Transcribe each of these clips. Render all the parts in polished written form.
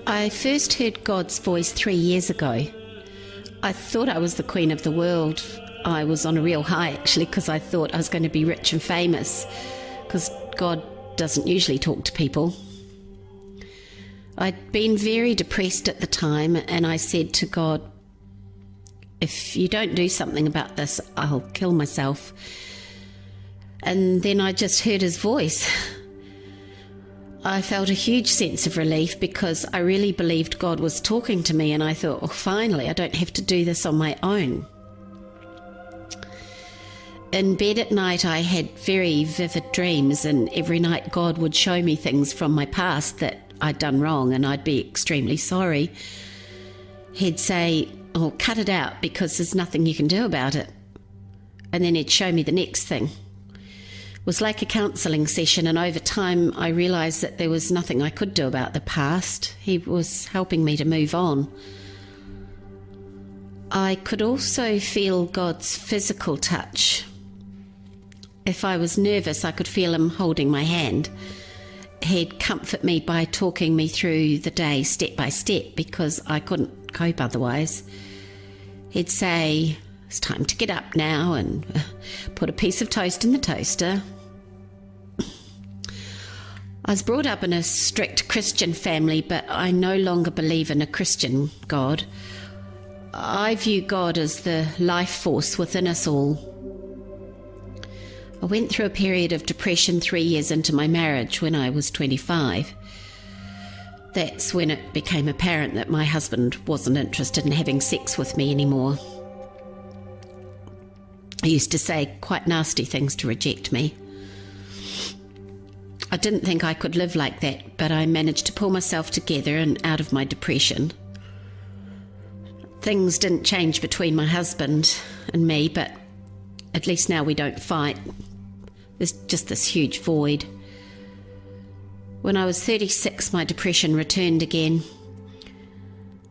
I first heard God's voice 3 years ago. I thought I was the queen of the world. I was on a real high, actually, because I thought I was going to be rich and famous, because God doesn't usually talk to people. I'd been very depressed at the time, and I said to God, if you don't do something about this, I'll kill myself. And then I just heard his voice. I felt a huge sense of relief because I really believed God was talking to me, and I thought, oh, finally, I don't have to do this on my own. In bed at night, I had very vivid dreams, and every night God would show me things from my past that I'd done wrong, and I'd be extremely sorry. He'd say, oh, cut it out because there's nothing you can do about it. And then he'd show me the next thing. It was like a counselling session, and over time I realised that there was nothing I could do about the past. He was helping me to move on. I could also feel God's physical touch. If I was nervous, I could feel him holding my hand. He'd comfort me by talking me through the day step by step because I couldn't cope otherwise. He'd say, it's time to get up now and put a piece of toast in the toaster. I was brought up in a strict Christian family, but I no longer believe in a Christian God. I view God as the life force within us all. I went through a period of depression 3 years into my marriage when I was 25. That's when it became apparent that my husband wasn't interested in having sex with me anymore. He used to say quite nasty things to reject me. I didn't think I could live like that, but I managed to pull myself together and out of my depression. Things didn't change between my husband and me, but at least now we don't fight. There's just this huge void. When I was 36, my depression returned again.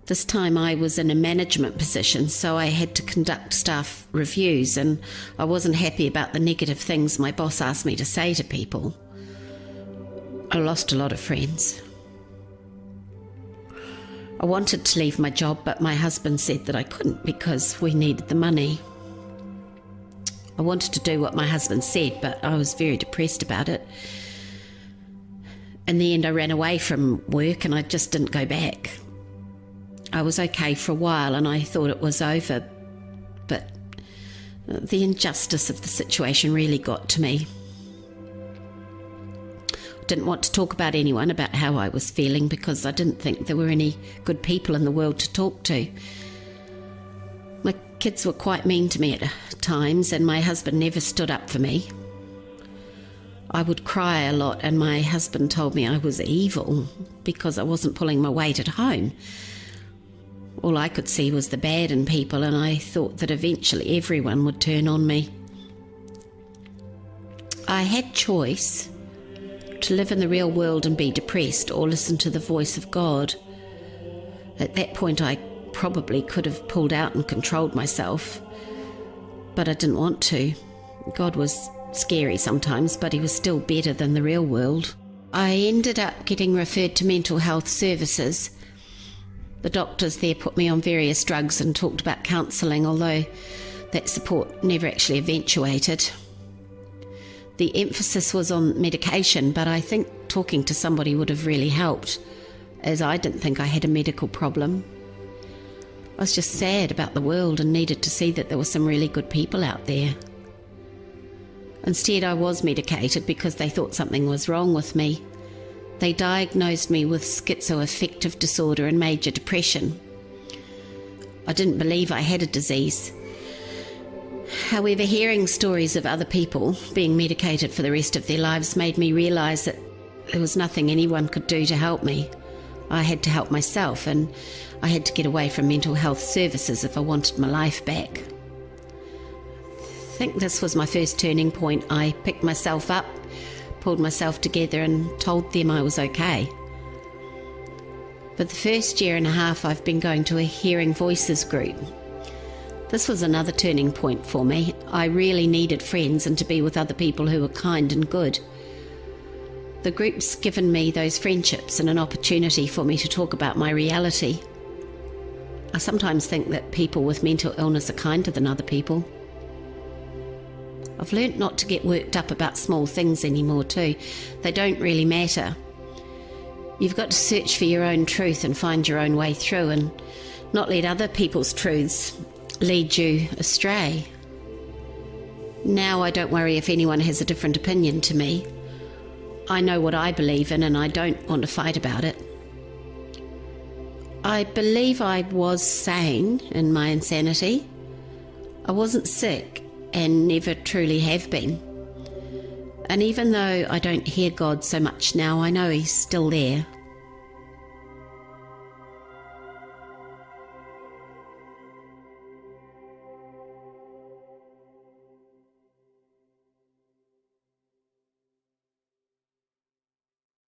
This time I was in a management position, so I had to conduct staff reviews, and I wasn't happy about the negative things my boss asked me to say to people. I lost a lot of friends. I wanted to leave my job, but my husband said that I couldn't because we needed the money. I wanted to do what my husband said, but I was very depressed about it. In the end, I ran away from work and I just didn't go back. I was okay for a while and I thought it was over, but the injustice of the situation really got to me. I didn't want to talk about anyone about how I was feeling because I didn't think there were any good people in the world to talk to. My kids were quite mean to me at times, and my husband never stood up for me. I would cry a lot, and my husband told me I was evil because I wasn't pulling my weight at home. All I could see was the bad in people, and I thought that eventually everyone would turn on me. I had choice to live in the real world and be depressed, or listen to the voice of God. At that point I probably could have pulled out and controlled myself, but I didn't want to. God was scary sometimes, but he was still better than the real world. I ended up getting referred to mental health services. The doctors there put me on various drugs and talked about counselling, although that support never actually eventuated. The emphasis was on medication, but I think talking to somebody would have really helped, as I didn't think I had a medical problem. I was just sad about the world and needed to see that there were some really good people out there. Instead, I was medicated because they thought something was wrong with me. They diagnosed me with schizoaffective disorder and major depression. I didn't believe I had a disease. However, hearing stories of other people being medicated for the rest of their lives made me realise that there was nothing anyone could do to help me. I had to help myself, and I had to get away from mental health services if I wanted my life back. I think this was my first turning point. I picked myself up, pulled myself together and told them I was okay. For the first year and a half I've been going to a Hearing Voices group. This was another turning point for me. I really needed friends and to be with other people who were kind and good. The group's given me those friendships and an opportunity for me to talk about my reality. I sometimes think that people with mental illness are kinder than other people. I've learnt not to get worked up about small things anymore too. They don't really matter. You've got to search for your own truth and find your own way through and not let other people's truths lead you astray. Now I don't worry if anyone has a different opinion to me. I know what I believe in and I don't want to fight about it. I believe I was sane in my insanity. I wasn't sick and never truly have been. And even though I don't hear God so much now, I know He's still there.